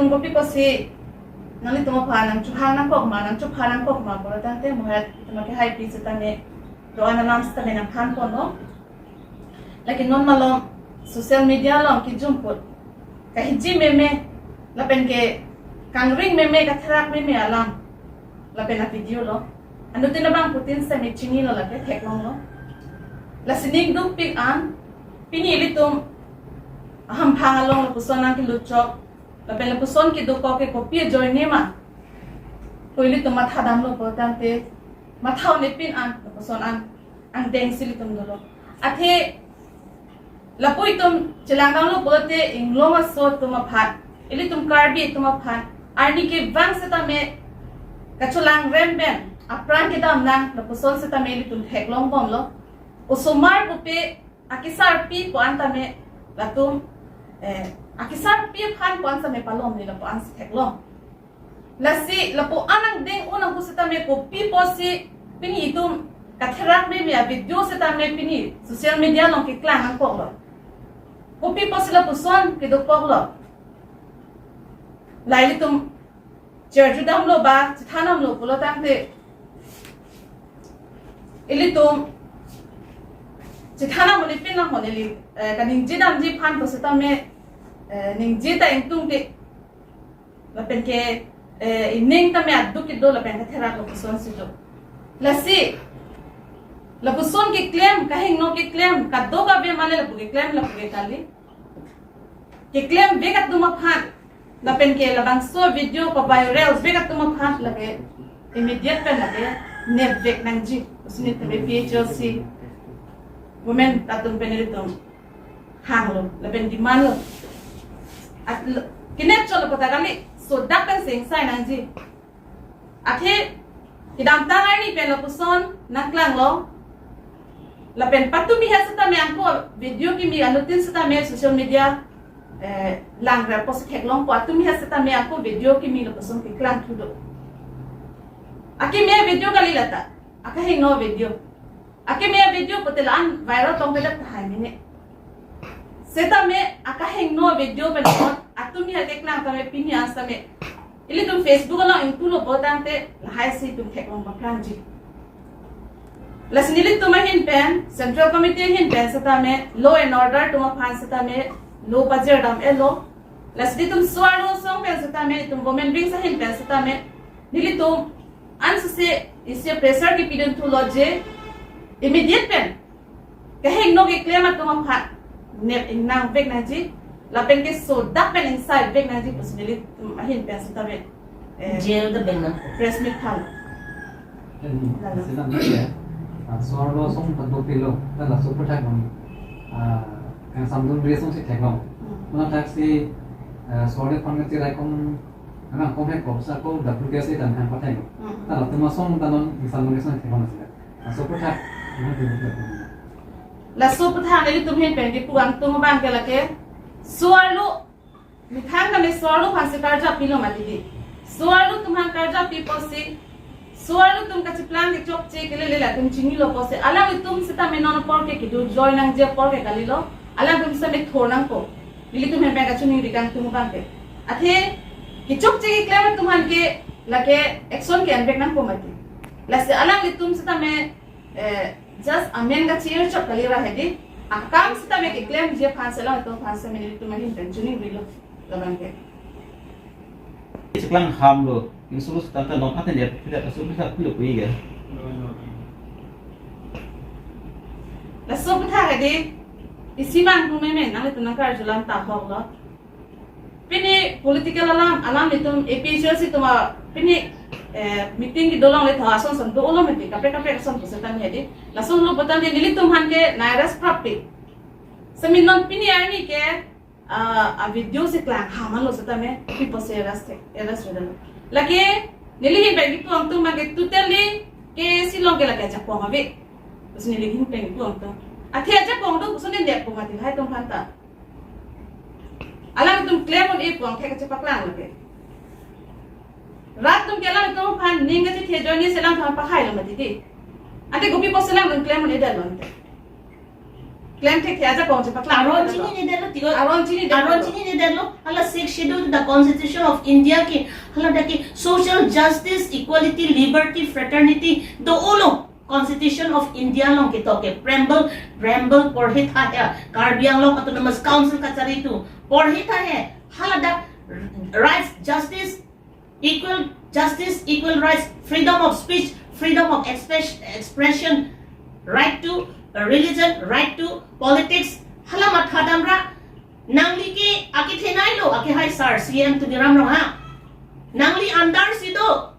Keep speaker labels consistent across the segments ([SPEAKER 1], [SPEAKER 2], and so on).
[SPEAKER 1] tum gopi pasi nali tum phanang chu hang kok ma nang chu phanang kok ma por tante mohat tum ke hai pi setame do analam setame nang khan ko no lakin non malom social media lom ki jumput ka hiji meme lapen ke kang ring meme ka thrak meme alam lapen na video lo anu tinabang putin sa me chingi lo la ke thek long lo la sinig du pik an pinili tum aham phangalong la puson ang ki luchok lapen la puson ki du ko ke copy join ni ma toili tum matha dam lo potante mathau ne pin an la puson an ang deng sili tum do lo athe lapui tum chilangang lo bote ingloma so tum phat ili tum karbi tum phat arni ke wang seta me kachulang remben apran ke dam nang la puson seta me ili tum theklong bom lo usumar pupe akisar pi ko anta me latum akisar pi phan ko anta me palom ni la po ans theklong lasi la po anang deng unang seta me ko pi posi pini tum katherak me me video seta me pini social media long ke klang ang ko lo Kopi po sila puson kidupok lo. Laili tum cherjudam lo ba chithanam lo pulo tangte. Ili tum chithanam mo lipin na hone li kaning jidam ji phan po sita me ning jita ingtung te lapen ke ning ta me addu ki do lapen ka thera lo puson si do. Lasi la puson ki claim kahing no ki claim ka do ka be male la puge claim la puge kali ki claim be ka tuma phan la pen ke la bang so video ko viral be ka tuma phan la ke immediate pe la ke ne vek nang ji usni te be PHLC women tatum peneritum hang lo la pen di man lo at kinet cholo pata kali so dak pen sing sai nang ji athe idam tangai ni pe la puson naklang lo lapen patumi hasata me angko video ki mi anutin sata me social media langra post heklong ko atumi hasata me angko video ki mi lo person ki klang thudo ake me video kali lata aka he no video ake me video potelan viral tong pedak thai mine seta me aka he no video pe no atumi ha deklang ta me pini asa me ili tum facebook lo intu lo botante hai si tum heklong bakang ji Lasnilit tumahin pen Central Committee hin pen sata me law and order tuma phan sata me law pajer dam elo lasdi tum swaro song pen sata me tum women wing sa hin pen sata me nili tum ans se isse pressure ki pidun thu loje immediate pen kaheng no ki claim tuma phan ne nang vek na ji la pen ke so dak pen inside vek na ji personally tum hin pen sata me
[SPEAKER 2] jail the ben
[SPEAKER 1] press meet thal
[SPEAKER 3] Suara song tentu pilo, dan lah super tag kami. Yang sambil resong si tag kami. Mana tag si suara konversi laikom, anak komplek kopsa ko WPS dan yang pakai. Dan lah termasuk dalam sambil resong tag kami sih. Super tag, mana tu?
[SPEAKER 1] La super tag ini tumhin pen di puang tum bang ke lake. Suara mithang kami suara pasti kerja pilo mati di. Suara tumhan kerja pipo si Suara tum kasi plan ke chok che ke le la tum chingi lo ko se alam tum sita me non por ke du join nang je por ke kali lo alam tum sa me thor nang ko lili tum he ka chuni ri kan tum kan ke athe ki chok che ke claim tum han ke la ke action ke anbek nang ko mati la se alam tum sita me just amen ga cheer chok kali ra he di akam sita me ke claim je phan se la to phan se me lili tum hin ten chuni ri lo la ban ke
[SPEAKER 4] Sekarang ham lo, insulus tanta non aten dia tidak asal bisa pilih kuih ke.
[SPEAKER 1] La sopa tha de isi bang tu me nang le tunang kar julan ta hok lo pini political alam litum APHLC tuma pini meeting ki dolong le tha son son do lo me kape son setan he de la son lo botan de nilitum han ke nairas prapi semin non pini arni ke a video se klang haman lo seta me people se eras redal lagi nilihi bagi tu ang tu mage tuteli ke silong ke lagi ajak pong abe terus nilihi bagi tu ang tu athi ajak pong do kusun den dek pong ati hai tum phanta alang tum claim on e pong ke ka paklang lagi rat tum kelang tum phan ninga ti thejoni selang tha pa khai lo mati ti ate gopi po selang tum claim on e dal lo claim take care ja kong pakla
[SPEAKER 2] Aron chini ni delo tigo.
[SPEAKER 1] Aron chini
[SPEAKER 2] ni delo. Hala 6th schedule to the Constitution of India ki hala daki social justice, equality, liberty, fraternity. Do ulo Constitution of India long kito ke preamble porhit ha ya. Karbiang long autonomous council ka charitu porhit ha hai. Hala da rights, justice, equal rights, freedom of speech, freedom of expression, right to religion, right to politics. Hala mathadamra nangli ke aki thenai lo aki hai sir CM to diram ro ha. Nangli andar sido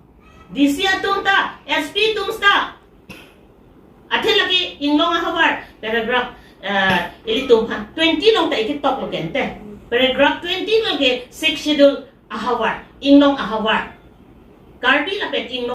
[SPEAKER 2] DC atumta SP tumsta athe lagi inglong hawar paragraph ilitum 20 long ta ikitok lo kente paragraph 20 lagi 6th schedule ahawar inglong ahawar karbi lapet inglong